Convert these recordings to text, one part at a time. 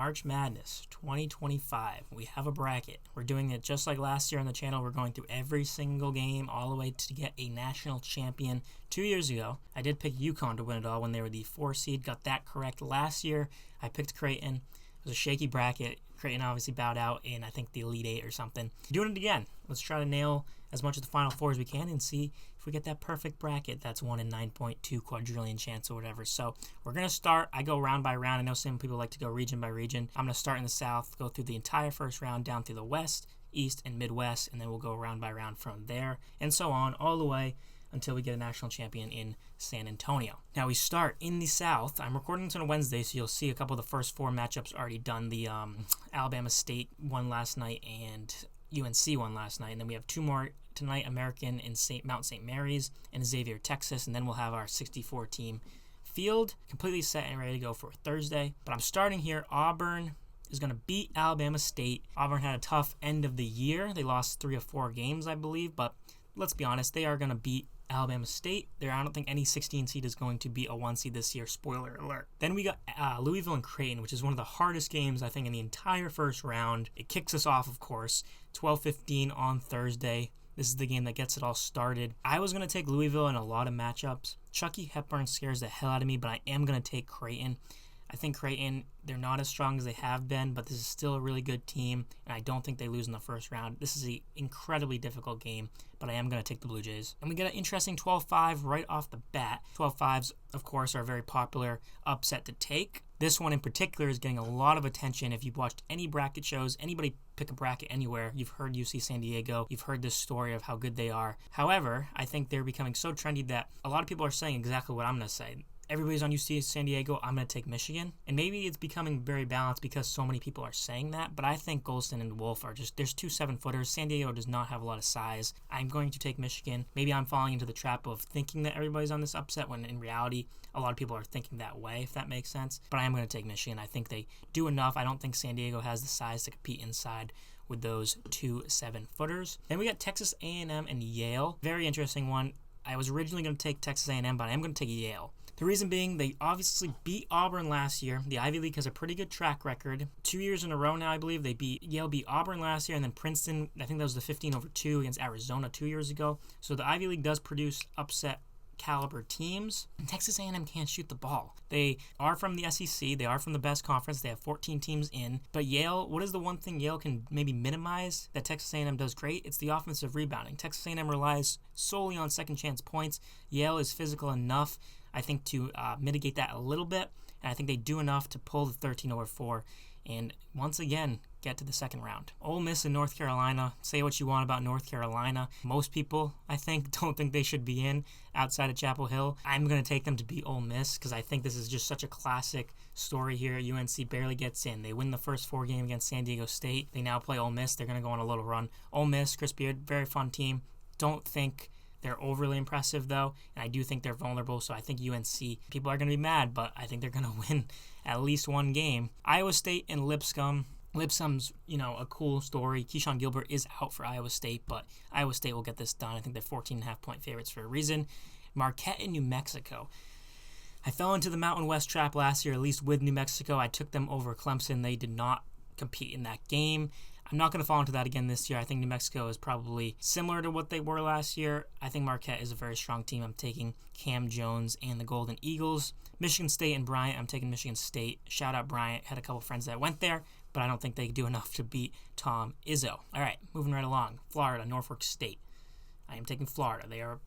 March Madness 2025. We have a bracket. We're doing it just like last year on the channel. We're going through every single game all the way to get a national champion. 2 years ago, I did pick UConn to win it all when they were the 4 seed. Got that correct. Last year, I picked Creighton. It was a shaky bracket. Creighton obviously bowed out in, I think, the Elite Eight or something. Doing it again. Let's try to nail as much of the Final Four as we can and see if we get that perfect bracket. That's 1 in 9.2 quadrillion chance or whatever. So we're going to start. I go round by round. I know some people like to go region by region. I'm going to start in the South, go through the entire first round down through the West, East, and Midwest, and then we'll go round by round from there and so on all the way until we get a national champion in San Antonio. Now we start in the South. I'm recording this on a Wednesday, so you'll see a couple of the first 4 matchups already done. The Alabama State won last night and UNC won last night, and then we have 2 more tonight, American in Mount St. Mary's and Xavier, Texas, and then we'll have our 64-team field completely set and ready to go for Thursday. But I'm starting here. Auburn is going to beat Alabama State. Auburn had a tough end of the year. They lost 3 or 4 games, I believe, but let's be honest, they are going to beat Alabama State. I don't think any 16 seed is going to be a 1 seed this year. Spoiler alert. Then we got Louisville and Creighton, which is one of the hardest games, I think, in the entire first round. It kicks us off, of course, 12:15 on Thursday. This is the game that gets it all started. I was going to take Louisville in a lot of matchups. Chucky Hepburn scares the hell out of me, but I am going to take Creighton. I think Creighton, they're not as strong as they have been, but this is still a really good team, and I don't think they lose in the first round. This is an incredibly difficult game, but I am going to take the Blue Jays. And we get an interesting 12-5 right off the bat. 12-5s, of course, are a very popular upset to take. This one in particular is getting a lot of attention. If you've watched any bracket shows, anybody pick a bracket anywhere, you've heard UC San Diego, you've heard this story of how good they are. However, I think they're becoming so trendy that a lot of people are saying exactly what I'm going to say. Everybody's on UC San Diego, I'm going to take Michigan. And maybe it's becoming very balanced because so many people are saying that, but I think Golston and Wolf are just, there's 2 7-footers. San Diego does not have a lot of size. I'm going to take Michigan. Maybe I'm falling into the trap of thinking that everybody's on this upset when in reality, a lot of people are thinking that way, if that makes sense. But I am going to take Michigan. I think they do enough. I don't think San Diego has the size to compete inside with those 2 7-footers. Then we got Texas A&M and Yale. Very interesting one. I was originally going to take Texas A&M, but I am going to take Yale. The reason being, they obviously beat Auburn last year. The Ivy League has a pretty good track record. 2 years in a row now, I believe. Yale beat Auburn last year, and then Princeton, I think that was the 15-2 against Arizona 2 years ago. So the Ivy League does produce upset caliber teams. And Texas A&M can't shoot the ball. They are from the SEC. They are from the best conference. They have 14 teams in. But Yale, what is the one thing Yale can maybe minimize that Texas A&M does great? It's the offensive rebounding. Texas A&M relies solely on second chance points. Yale is physical enough, I think, to mitigate that a little bit, and I think they do enough to pull the 13/4 and once again get to the second round. Ole Miss and North Carolina. Say what you want about North Carolina. Most people, I think, don't think they should be in outside of Chapel Hill. I'm going to take them to beat Ole Miss because I think this is just such a classic story here. UNC barely gets in. They win the first 4 games against San Diego State. They now play Ole Miss. They're going to go on a little run. Ole Miss, Chris Beard, very fun team. Don't think they're overly impressive, though, and I do think they're vulnerable, so I think UNC, people are going to be mad, but I think they're going to win at least 1 game. Iowa State and Lipscomb. Lipscomb's, a cool story. Keyshawn Gilbert is out for Iowa State, but Iowa State will get this done. I think they're 14.5-point favorites for a reason. Marquette and New Mexico. I fell into the Mountain West trap last year, at least with New Mexico. I took them over Clemson. They did not compete in that game. I'm not going to fall into that again this year. I think New Mexico is probably similar to what they were last year. I think Marquette is a very strong team. I'm taking Cam Jones and the Golden Eagles. Michigan State and Bryant, I'm taking Michigan State. Shout out Bryant. Had a couple friends that went there, but I don't think they do enough to beat Tom Izzo. All right, moving right along. Florida, Norfolk State. I am taking Florida. They are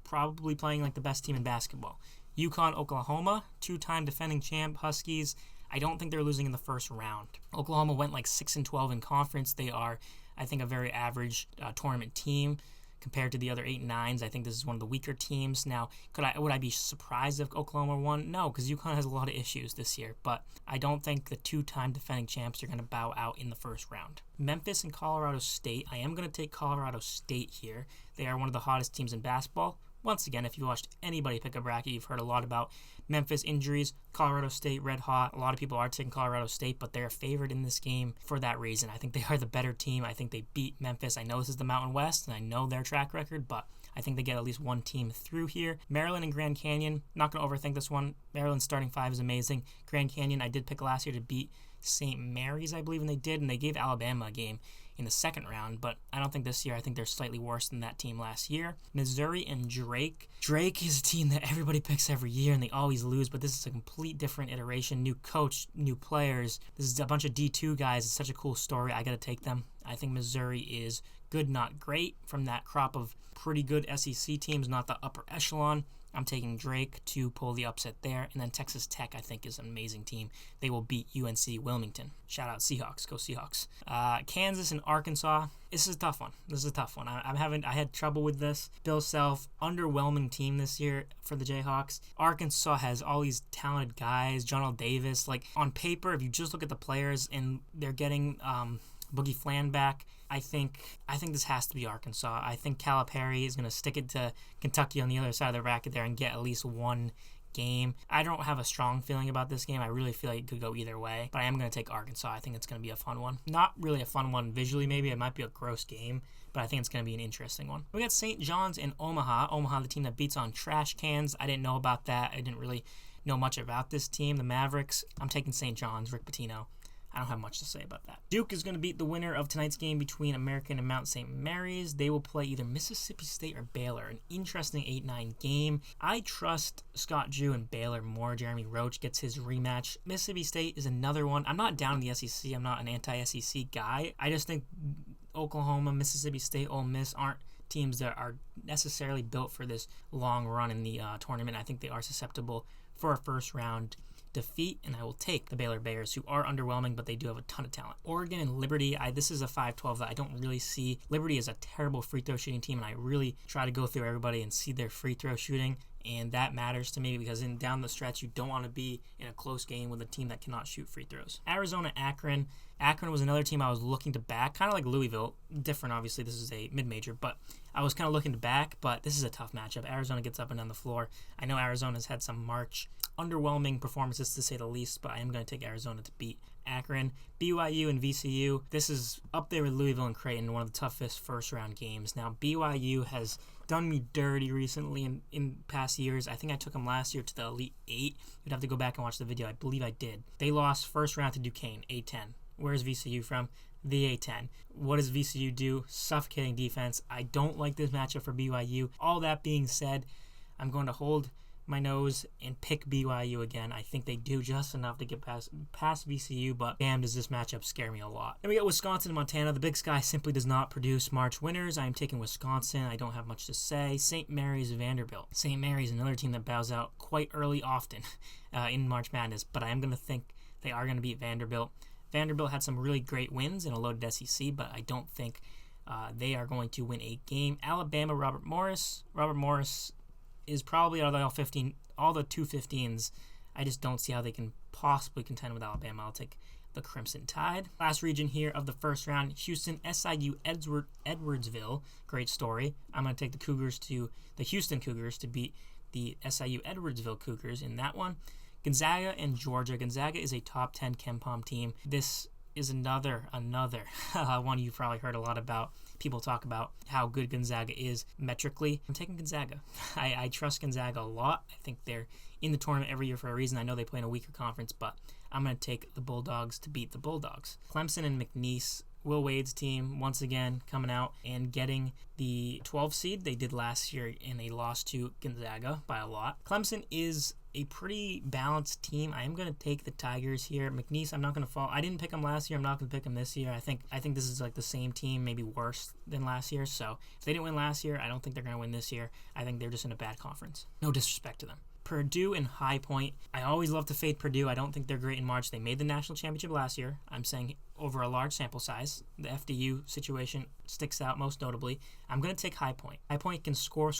probably playing like the best team in basketball. UConn, Oklahoma, 2-time defending champ Huskies. I don't think they're losing in the first round. Oklahoma went like 6-12 in conference. They are, I think, a very average tournament team compared to the other 8 and 9s. I think this is one of the weaker teams. Now, would I be surprised if Oklahoma won? No, because UConn has a lot of issues this year. But I don't think the 2-time defending champs are going to bow out in the first round. Memphis and Colorado State. I am going to take Colorado State here. They are one of the hottest teams in basketball. Once again, if you watched anybody pick a bracket, you've heard a lot about Memphis injuries. Colorado State, red hot. A lot of people are taking Colorado State, but they're favored in this game for that reason. I think they are the better team. I think they beat Memphis. I know this is the Mountain West, and I know their track record, but I think they get at least one team through here. Maryland and Grand Canyon, not going to overthink this one. Maryland's starting five is amazing. Grand Canyon, I did pick last year to beat St. Mary's, I believe, and they did, and they gave Alabama a game in the second round, but I don't think this year. I think they're slightly worse than that team last year. Missouri and Drake. Drake is a team that everybody picks every year, and they always lose, but this is a complete different iteration. New coach, new players. This is a bunch of D2 guys. It's such a cool story. I got to take them. I think Missouri is good, not great, from that crop of pretty good SEC teams, not the upper echelon. I'm taking Drake to pull the upset there. And then Texas Tech, I think, is an amazing team. They will beat UNC Wilmington. Shout out Seahawks. Go Seahawks. Kansas and Arkansas. This is a tough one. I had trouble with this. Bill Self, underwhelming team this year for the Jayhawks. Arkansas has all these talented guys. Jonell Davis. Like, on paper, if you just look at the players and they're getting Boogie Flan back, I think this has to be Arkansas. I think Calipari is going to stick it to Kentucky on the other side of the bracket there and get at least one game. I don't have a strong feeling about this game. I really feel like it could go either way, but I am going to take Arkansas. I think it's going to be a fun one. Not really a fun one visually, maybe. It might be a gross game, but I think it's going to be an interesting one. We got St. John's and Omaha. Omaha, the team that beats on trash cans. I didn't know about that. I didn't really know much about this team. The Mavericks, I'm taking St. John's, Rick Pitino. I don't have much to say about that. Duke is going to beat the winner of tonight's game between American and Mount St. Mary's. They will play either Mississippi State or Baylor. An interesting 8-9 game. I trust Scott Drew and Baylor more. Jeremy Roach gets his rematch. Mississippi State is another one. I'm not down in the SEC. I'm not an anti-SEC guy. I just think Oklahoma, Mississippi State, Ole Miss aren't teams that are necessarily built for this long run in the tournament. I think they are susceptible for a first round defeat, and I will take the Baylor Bears, who are underwhelming, but they do have a ton of talent. Oregon and Liberty, this is a 5-12 that I don't really see. Liberty is a terrible free throw shooting team, and I really try to go through everybody and see their free throw shooting, and that matters to me because down the stretch, you don't want to be in a close game with a team that cannot shoot free throws. Arizona, Akron. Akron was another team I was looking to back, kind of like Louisville. Different, obviously. This is a mid-major, but I was kind of looking to back, but this is a tough matchup. Arizona gets up and down the floor. I know Arizona's had some underwhelming performances, to say the least, but I am going to take Arizona to beat Akron. BYU and VCU. This is up there with Louisville and Creighton, one of the toughest first-round games. Now, BYU has done me dirty recently in past years. I think I took them last year to the Elite 8. You'd have to go back and watch the video. I believe I did. They lost first round to Duquesne, A10. Where's VCU from? The A10. What does VCU do? Suffocating defense. I don't like this matchup for BYU. All that being said, I'm going to hold my nose and pick BYU again. I think they do just enough to get past VCU, but damn, does this matchup scare me a lot. Then we got Wisconsin and Montana. The Big Sky simply does not produce March winners. I am taking Wisconsin. I don't have much to say. St. Mary's, Vanderbilt. St. Mary's, another team that bows out quite early often in March Madness, but I am going to think they are going to beat Vanderbilt. Vanderbilt had some really great wins in a loaded SEC, but I don't think they are going to win a game. Alabama, Robert Morris. Robert Morris is probably out of all the 215s. I just don't see how they can possibly contend with Alabama. I'll take the Crimson Tide. Last region here of the first round, Houston, SIU, Edwardsville. Great story. I'm going to take the Houston Cougars to beat the SIU Edwardsville Cougars in that one. Gonzaga and Georgia. Gonzaga is a top 10 KenPom team. This is another one you've probably heard a lot about. People talk about how good Gonzaga is metrically. I'm taking Gonzaga. I trust Gonzaga a lot. I think they're in the tournament every year for a reason. I know they play in a weaker conference, but I'm going to take the Bulldogs to beat the Bulldogs. Clemson and McNeese. Will Wade's team, once again, coming out and getting the 12 seed. They did last year, and they lost to Gonzaga by a lot. Clemson is a pretty balanced team. I am going to take the Tigers here. McNeese, I'm not going to fall. I didn't pick them last year. I'm not going to pick them this year. I think this is like the same team, maybe worse than last year. So if they didn't win last year, I don't think they're going to win this year. I think they're just in a bad conference. No disrespect to them. Purdue and High Point. I always love to fade Purdue. I don't think they're great in March. They made the national championship last year. I'm saying over a large sample size. The FDU situation sticks out most notably. I'm going to take High Point. High Point can score.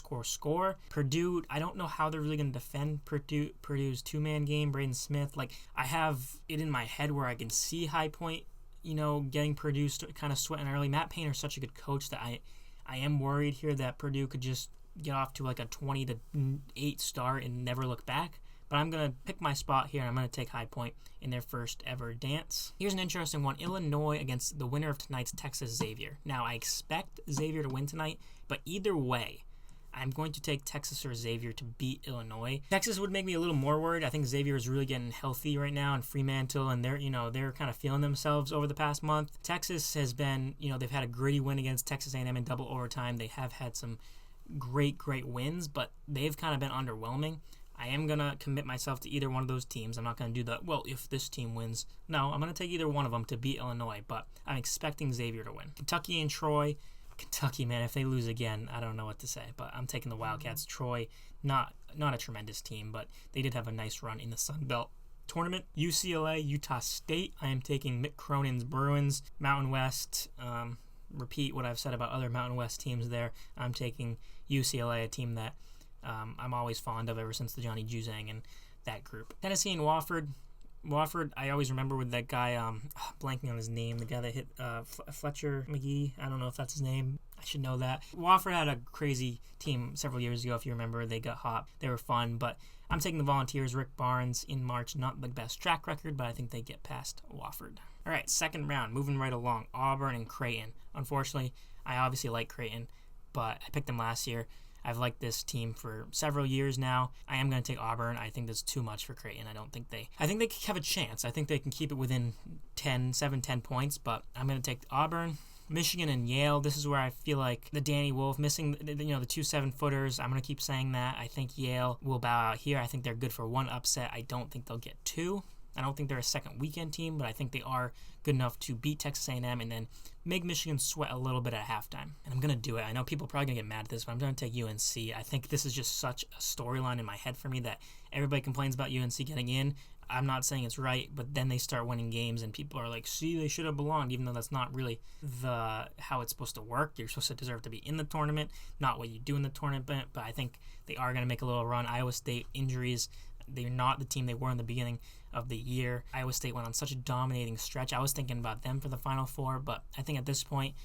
Purdue, I don't know how they're really going to defend Purdue's two-man game. Braden Smith. I have it in my head where I can see High Point, getting Purdue kind of sweating early. Matt Painter's such a good coach that I am worried here that Purdue could just get off to a 20-8 start and never look back. But I'm going to pick my spot here, and I'm going to take High Point in their first ever dance. Here's an interesting one. Illinois against the winner of tonight's Texas Xavier. Now, I expect Xavier to win tonight, but either way, I'm going to take Texas or Xavier to beat Illinois. Texas would make me a little more worried. I think Xavier is really getting healthy right now, and Fremantle, and they're kind of feeling themselves over the past month. Texas has been, they've had a gritty win against Texas A&M in double overtime. They have had some great wins, but they've kind of been underwhelming. I am going to commit myself to either one of those teams. I'm not going to do if this team wins. No, I'm going to take either one of them to beat Illinois, but I'm expecting Xavier to win. Kentucky and Troy. Kentucky, man, if they lose again, I don't know what to say, but I'm taking the Wildcats. Troy, not a tremendous team, but they did have a nice run in the Sun Belt tournament. UCLA, Utah State. I am taking Mick Cronin's Bruins. Mountain West, repeat what I've said about other Mountain West teams there. I'm taking UCLA, a team that I'm always fond of ever since the Johnny Juzang and that group. Tennessee and Wofford. Wofford, I always remember with that guy, blanking on his name, the guy that hit Fletcher McGee. I don't know if that's his name. I should know that. Wofford had a crazy team several years ago, if you remember. They got hot. They were fun, but I'm taking the Volunteers. Rick Barnes in March, not the best track record, but I think they get past Wofford. All right, second round, moving right along. Auburn and Creighton. Unfortunately, I obviously like Creighton, but I picked them last year. I've liked this team for several years now. I am going to take Auburn. I think that's too much for Creighton. I think they have a chance. I think they can keep it within 10 points, but I'm going to take Auburn. Michigan and Yale, this is where I feel like the Danny Wolf missing, the 2 7-footers. I'm going to keep saying that. I think Yale will bow out here. I think they're good for one upset. I don't think they'll get two. I don't think they're a second weekend team, but I think they are good enough to beat Texas A&M and then make Michigan sweat a little bit at halftime. And I'm going to do it. I know people are probably going to get mad at this, but I'm going to take UNC. I think this is just such a storyline in my head for me that everybody complains about UNC getting in. I'm not saying it's right, but then they start winning games and people are like, see, they should have belonged, even though that's not really how it's supposed to work. You're supposed to deserve to be in the tournament, not what you do in the tournament, but I think they are going to make a little run. Iowa State injuries, they're not the team they were in the beginning of the year. Iowa State went on such a dominating stretch. I was thinking about them for the Final Four, but I think at this point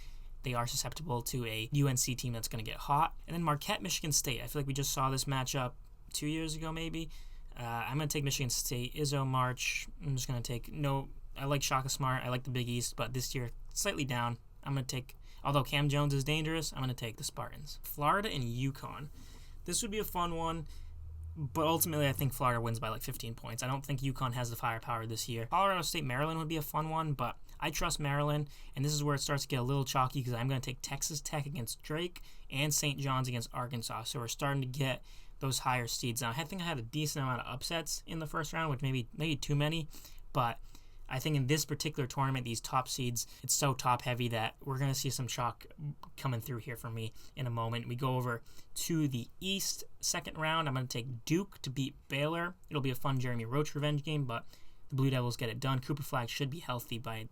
they are susceptible to a UNC team that's going to get hot. And then Marquette, Michigan State. I feel like we just saw this matchup 2 years ago maybe. I'm going to take Michigan State. Izzo, March. I'm just going to take I like Shaka Smart. I like the Big East, but this year slightly down. I'm going to take, although Cam Jones is dangerous, I'm going to take the Spartans. Florida and UConn. This would be a fun one. But ultimately, I think Florida wins by like 15 points. I don't think UConn has the firepower this year. Colorado State, Maryland would be a fun one, but I trust Maryland, and this is where it starts to get a little chalky because I'm going to take Texas Tech against Drake and St. John's against Arkansas. So we're starting to get those higher seeds. Now, I think I had a decent amount of upsets in the first round, which maybe too many, but I think in this particular tournament, these top seeds, it's so top-heavy that we're going to see some chalk coming through here for me in a moment. We go over to the East, second round. I'm going to take Duke to beat Baylor. It'll be a fun Jeremy Roach revenge game, but the Blue Devils get it done. Cooper Flagg should be healthy by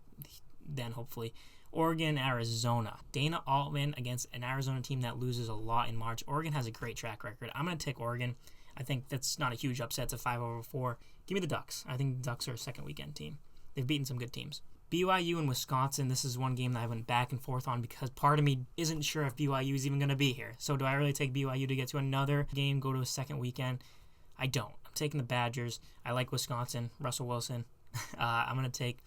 then, hopefully. Oregon, Arizona. Dana Altman against an Arizona team that loses a lot in March. Oregon has a great track record. I'm going to take Oregon. I think that's not a huge upset. It's a 5-4. Give me the Ducks. I think the Ducks are a second weekend team. They've beaten some good teams. BYU and Wisconsin, this is one game that I went back and forth on because part of me isn't sure if BYU is even going to be here. So do I really take BYU to get to another game, go to a second weekend? I don't. I'm taking the Badgers. I like Wisconsin, Russell Wilson. I'm going to take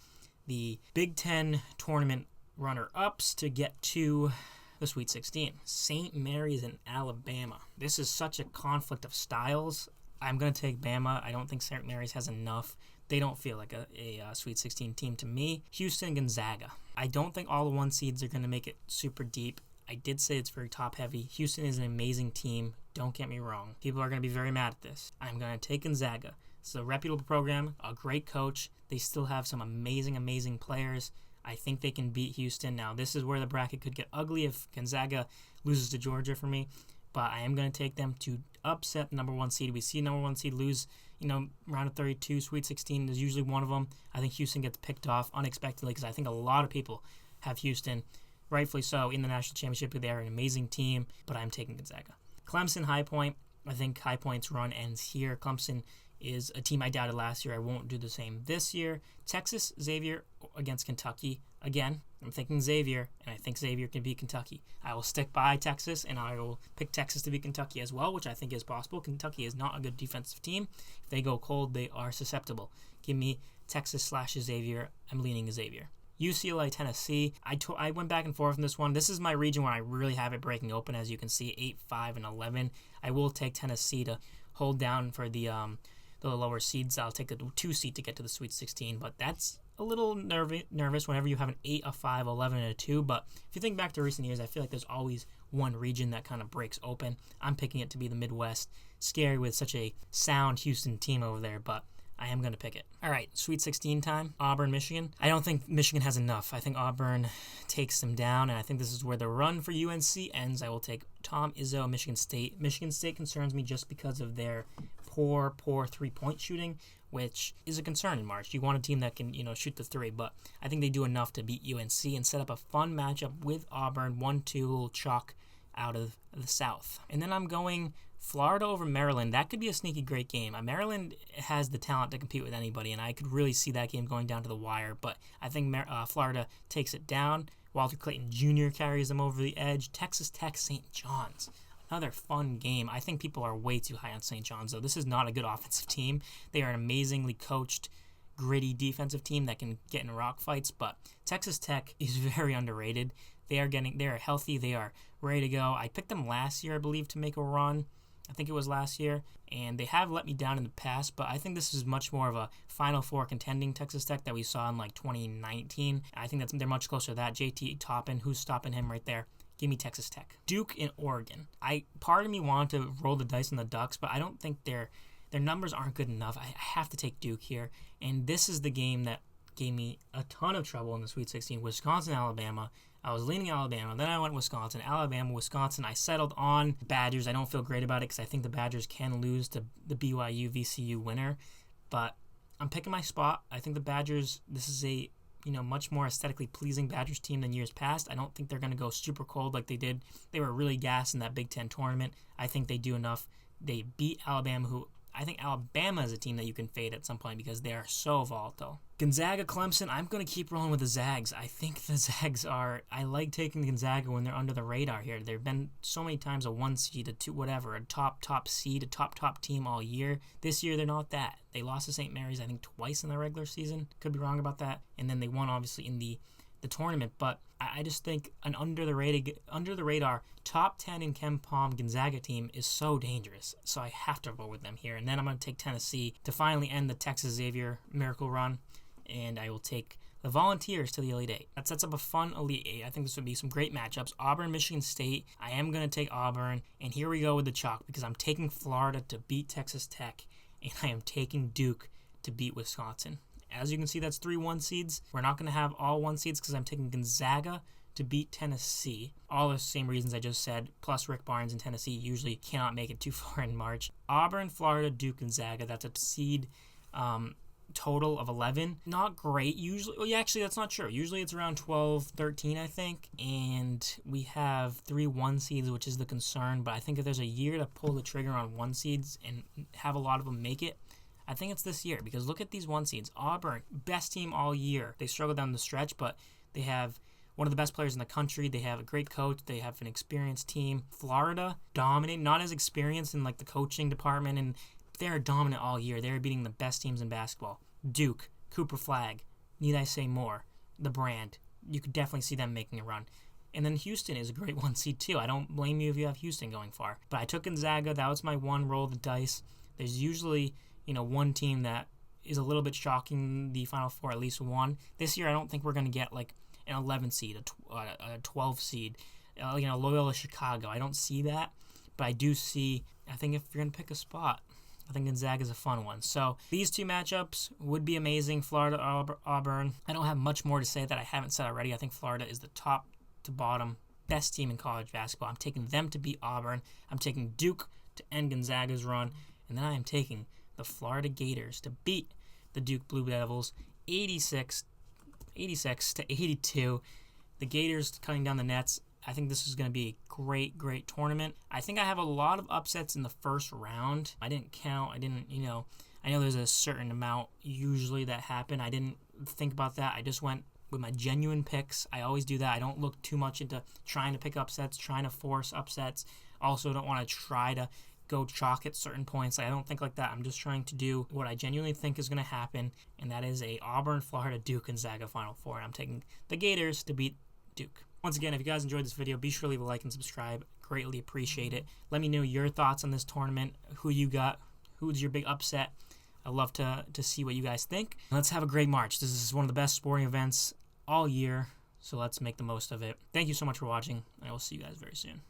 the Big Ten tournament runner-ups to get to the Sweet 16. St. Mary's and Alabama. This is such a conflict of styles. I'm going to take Bama. I don't think St. Mary's has enough. They don't feel like a Sweet 16 team to me. Houston, Gonzaga. I don't think all the 1 seeds are going to make it super deep. I did say it's very top-heavy. Houston is an amazing team. Don't get me wrong. People are going to be very mad at this. I'm going to take Gonzaga. It's a reputable program, a great coach. They still have some amazing, amazing players. I think they can beat Houston. Now, this is where the bracket could get ugly if Gonzaga loses to Georgia for me. But I am going to take them to upset the number 1 seed. We see number 1 seed lose, round of 32, Sweet 16 is usually one of them. I think Houston gets picked off unexpectedly because I think a lot of people have Houston, rightfully so, in the national championship. They are an amazing team, but I'm taking Gonzaga. Clemson, High Point. I think High Point's run ends here. Clemson is a team I doubted last year. I won't do the same this year. Texas, Xavier against Kentucky. Again, I'm thinking Xavier, and I think Xavier can beat Kentucky. I will stick by Texas, and I will pick Texas to beat Kentucky as well, which I think is possible. Kentucky is not a good defensive team. If they go cold, they are susceptible. Give me Texas/Xavier. I'm leaning Xavier. UCLA, Tennessee. I went back and forth in this one. This is my region where I really have it breaking open, as you can see, 8, 5, and 11. I will take Tennessee to hold down for the lower seeds. I'll take the 2 seed to get to the Sweet 16, but that's a little nervous whenever you have an 8, a 5, 11, and a 2. But if you think back to recent years, I feel like there's always one region that kind of breaks open. I'm picking it to be the Midwest. Scary with such a sound Houston team over there, but I am going to pick it. All right, Sweet 16 time, Auburn, Michigan. I don't think Michigan has enough. I think Auburn takes them down, and I think this is where the run for UNC ends. I will take Tom Izzo, Michigan State. Michigan State concerns me just because of their poor three-point shooting, which is a concern in March. You want a team that can, shoot the three, but I think they do enough to beat UNC and set up a fun matchup with Auburn, 1-2, little chalk out of the South. And then I'm going Florida over Maryland. That could be a sneaky great game. Maryland has the talent to compete with anybody, and I could really see that game going down to the wire, but I think Florida takes it down. Walter Clayton Jr. carries them over the edge. Texas Tech, St. John's. Another fun game. I think people are way too high on St. John's, though. This is not a good offensive team. They are an amazingly coached, gritty defensive team that can get in rock fights, but Texas Tech is very underrated. They are healthy. They are ready to go. I picked them last year, I believe, to make a run. I think it was last year, and they have let me down in the past, but I think this is much more of a Final Four contending Texas Tech that we saw in 2019. I think they're much closer to that. JT Toppin, who's stopping him right there? Give me Texas Tech. Duke and Oregon. Part of me wanted to roll the dice on the Ducks, but I don't think their numbers aren't good enough. I have to take Duke here, and this is the game that gave me a ton of trouble in the Sweet 16. Wisconsin, Alabama. I was leaning Alabama, then I went Wisconsin. Alabama, Wisconsin. I settled on Badgers. I don't feel great about it because I think the Badgers can lose to the BYU VCU winner, but I'm picking my spot. I think the Badgers, this is a much more aesthetically pleasing Badgers team than years past. I don't think they're going to go super cold like they did. They were really gassed in that Big Ten tournament. I think they do enough. They beat Alabama, who I think Alabama is a team that you can fade at some point because they are so volatile. Gonzaga, Clemson, I'm going to keep rolling with the Zags. I think the Zags I like taking Gonzaga when they're under the radar here. There have been so many times a 1 seed, a 2, whatever, a top seed, a top team all year. This year, they're not that. They lost to St. Mary's, I think, twice in the regular season. Could be wrong about that. And then they won, obviously, in the tournament. But I just think an under the radar top 10 in KenPom Gonzaga team is so dangerous. So I have to roll with them here. And then I'm going to take Tennessee to finally end the Texas Xavier miracle run. And I will take the Volunteers to the Elite Eight. That sets up a fun Elite Eight. I think this would be some great matchups. Auburn, Michigan State. I am going to take Auburn. And here we go with the chalk because I'm taking Florida to beat Texas Tech. And I am taking Duke to beat Wisconsin. As you can see, that's 3 1 seeds. We're not going to have all 1 seeds because I'm taking Gonzaga to beat Tennessee. All the same reasons I just said, plus Rick Barnes and Tennessee usually cannot make it too far in March. Auburn, Florida, Duke, Gonzaga. That's a seed total of 11. Not great usually. Well, yeah, actually, that's not true. Usually it's around 12, 13, I think. And we have 3 1 seeds, which is the concern. But I think if there's a year to pull the trigger on 1 seeds and have a lot of them make it, I think it's this year because look at these 1 seeds. Auburn, best team all year. They struggled down the stretch, but they have one of the best players in the country. They have a great coach. They have an experienced team. Florida, dominant, not as experienced in the coaching department, and they're dominant all year. They're beating the best teams in basketball. Duke, Cooper Flag, need I say more? The brand. You could definitely see them making a run. And then Houston is a great 1 seed too. I don't blame you if you have Houston going far. But I took Gonzaga. That was my one roll of the dice. There's usually one team that is a little bit shocking the Final Four, at least one. This year, I don't think we're going to get an 11 seed, a 12 seed, Loyola Chicago. I don't see that, but I do see, I think if you're going to pick a spot, I think Gonzaga is a fun one. So these 2 matchups would be amazing. Florida, Auburn. I don't have much more to say that I haven't said already. I think Florida is the top to bottom best team in college basketball. I'm taking them to beat Auburn. I'm taking Duke to end Gonzaga's run. And then I am taking the Florida Gators to beat the Duke Blue Devils 86 to 82. The Gators cutting down the nets. I think this is going to be a great tournament. I think I have a lot of upsets in the first round. I didn't count. I know there's a certain amount usually that happen. I didn't think about that. I just went with my genuine picks. I always do that. I don't look too much into trying to pick upsets, trying to force upsets. Also don't want to try to go chalk at certain points. I don't think like that. I'm just trying to do what I genuinely think is going to happen, and that is a Auburn, Florida, Duke Gonzaga Final Four. And I'm taking the Gators to beat Duke. Once again, if you guys enjoyed this video, be sure to leave a like and subscribe. Greatly appreciate it. Let me know your thoughts on this tournament, who you got, who's your big upset. I'd love to see what you guys think. Let's have a great March. This is one of the best sporting events all year, so let's make the most of it. Thank you so much for watching, and I will see you guys very soon.